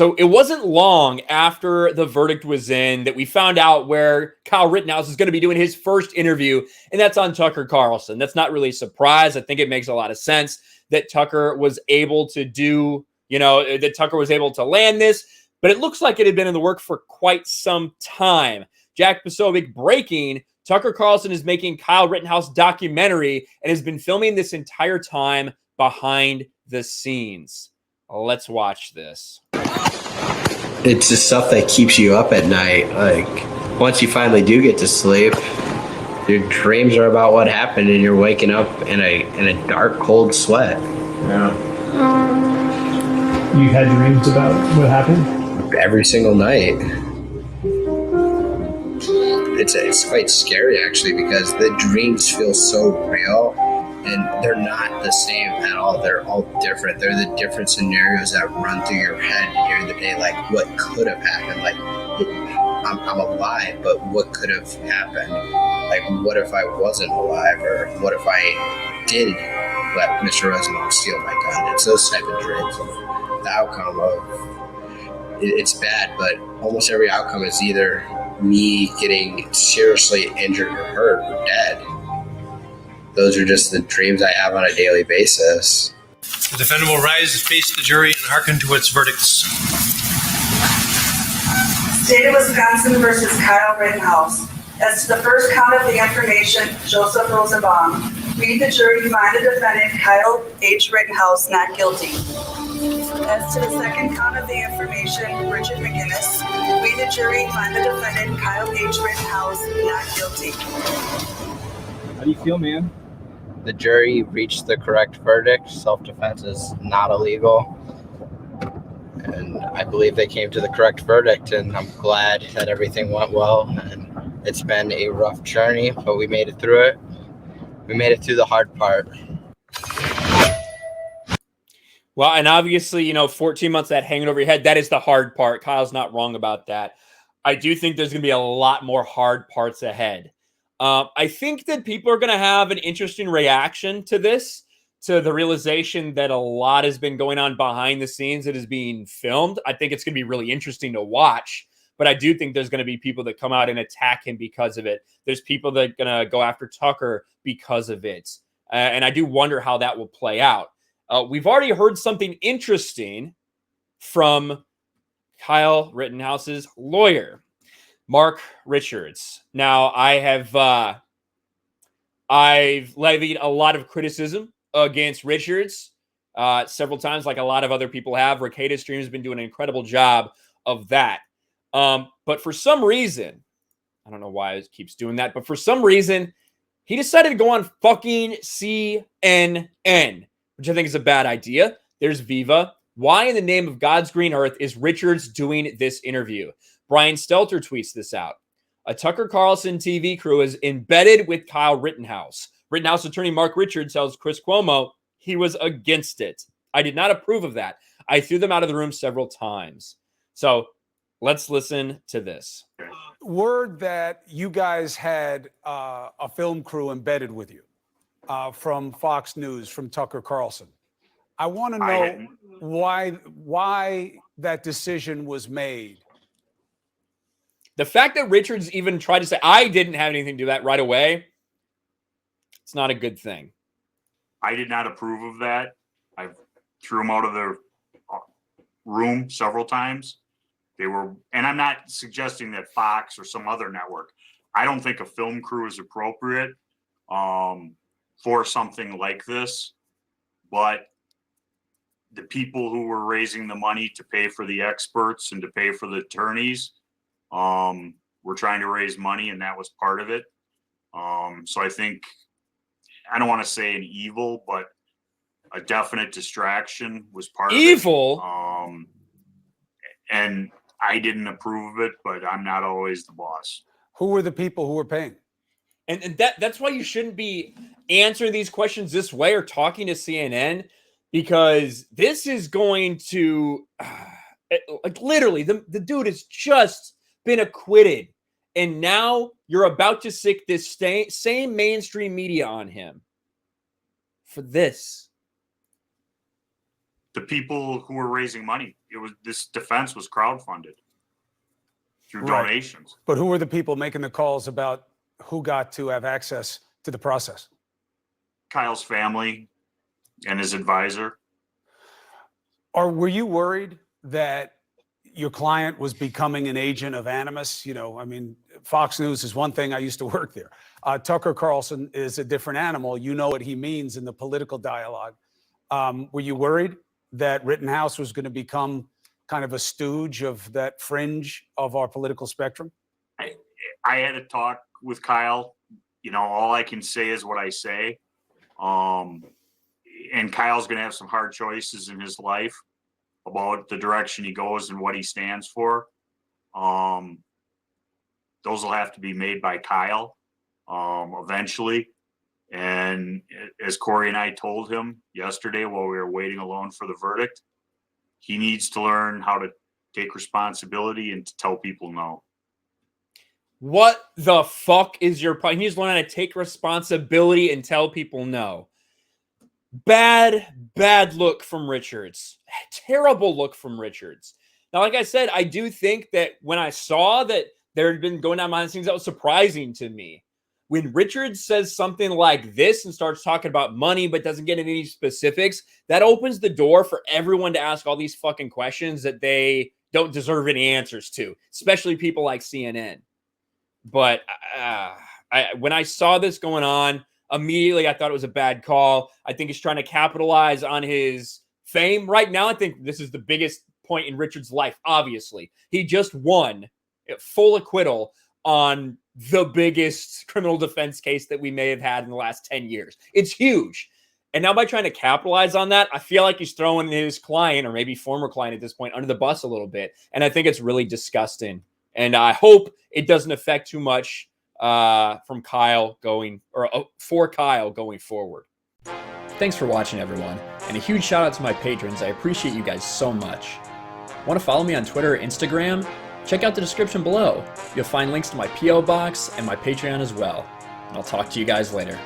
So it wasn't long after the verdict was in that we found out where Kyle Rittenhouse is going to be doing his first interview, and that's on Tucker Carlson. That's not really a surprise. I think it makes a lot of sense that Tucker was able to do, that Tucker was able to land this, but it looks like it had been in the work for quite some time. Jack Posobiec breaking, Tucker Carlson is making Kyle Rittenhouse documentary and has been filming this entire time behind the scenes. Let's watch this. It's just stuff that keeps you up at night. Like, once you finally do get to sleep, your dreams are about what happened, and you're waking up in a dark, cold sweat. Yeah. You had dreams about what happened? Every single night. It's quite scary, actually, because the dreams feel so real. And they're not the same at all. They're all different. They're the different scenarios that run through your head during the day. Like, what could have happened? Like, I'm alive, but what could have happened? Like, what if I wasn't alive? Or what if I did let Mr. Rosenbaum steal my gun? It's those type of dreams. The outcome of it's bad, but almost every outcome is either me getting seriously injured or hurt or dead. Those are just the dreams I have on a daily basis. The defendant will rise to face the jury and hearken to its verdicts. State of Wisconsin versus Kyle Rittenhouse. As to the first count of the information, Joseph Rosenbaum. We, the jury, find the defendant, Kyle H. Rittenhouse, not guilty. As to the second count of the information, Richard McGinnis. We, the jury, find the defendant, Kyle H. Rittenhouse, not guilty. How do you feel, man? The jury reached the correct verdict. Self-defense is not illegal. And I believe they came to the correct verdict, and I'm glad that everything went well. And it's been a rough journey, but we made it through it. We made it through the hard part. Well, and obviously, 14 months of that hanging over your head, that is the hard part. Kyle's not wrong about that. I do think there's going to be a lot more hard parts ahead. I think that people are going to have an interesting reaction to this, to the realization that a lot has been going on behind the scenes that is being filmed. I think it's going to be really interesting to watch, but I do think there's going to be people that come out and attack him because of it. There's people that are going to go after Tucker because of it. And I do wonder how that will play out. We've already heard something interesting from Kyle Rittenhouse's lawyer, Mark Richards. Now, I've levied a lot of criticism against Richards several times, like a lot of other people have. Ricada Stream has been doing an incredible job of that. But for some reason, I don't know why it keeps doing that, but for some reason, he decided to go on fucking CNN, which I think is a bad idea. There's Viva. Why in the name of God's green earth is Richards doing this interview? Brian Stelter tweets this out. A Tucker Carlson TV crew is embedded with Kyle Rittenhouse. Rittenhouse attorney Mark Richards tells Chris Cuomo he was against it. I did not approve of that. I threw them out of the room several times. So let's listen to this. Word that you guys had a film crew embedded with you from Fox News, from Tucker Carlson. I want to know why that decision was made. The fact that Richards even tried to say, I didn't have anything to do that right away, it's not a good thing. I did not approve of that. I threw him out of the room several times. And I'm not suggesting that Fox or some other network. I don't think a film crew is appropriate for something like this. But the people who were raising the money to pay for the experts and to pay for the attorneys, we're trying to raise money, and that was part of it. So I think, I don't want to say an evil, but a definite distraction was part of it. Evil? And I didn't approve of it, but I'm not always the boss. Who were the people who were paying? And that's why you shouldn't be answering these questions this way or talking to CNN, because this is going to, like, literally, the dude has just been acquitted. And now you're about to sick this same mainstream media on him for this. the people who were raising money. This defense was crowdfunded through donations. But who were the people making the calls about who got to have access to the process? Kyle's family and his advisor. Or were you worried that your client was becoming an agent of animus? You know, I mean, Fox News is one thing. I used to work there. Tucker Carlson is a different animal. You know what he means in the political dialogue. Were you worried that Rittenhouse was going to become kind of a stooge of that fringe of our political spectrum? I had a talk with Kyle. You know, all I can say is what I say. And Kyle's going to have some hard choices in his life about the direction he goes and what he stands for. Those will have to be made by Kyle eventually. And as Corey and I told him yesterday while we were waiting alone for the verdict, he needs to learn how to take responsibility and to tell people no. What the fuck is your point? He needs to learn how to take responsibility and tell people no. Bad look from Richards. Terrible look from Richards. Now, like I said, I do think that when I saw that there had been going down behind the scenes, that was surprising to me. When Richards says something like this and starts talking about money but doesn't get into any specifics, that opens the door for everyone to ask all these fucking questions that they don't deserve any answers to, especially people like CNN. But when I saw this going on, immediately I thought it was a bad call. I think he's trying to capitalize on his fame. Right now, I think this is the biggest point in Richards' life, obviously. He just won full acquittal on the biggest criminal defense case that we may have had in the last 10 years. It's huge. And now by trying to capitalize on that, I feel like he's throwing his client, or maybe former client at this point, under the bus a little bit. And I think it's really disgusting. And I hope it doesn't affect too much from Kyle going, or for Kyle going forward. Thanks for watching, everyone. And a huge shout out to my patrons. I appreciate you guys so much. Want to follow me on Twitter or Instagram? Check out the description below. You'll find links to my P.O. box and my Patreon as well. And I'll talk to you guys later.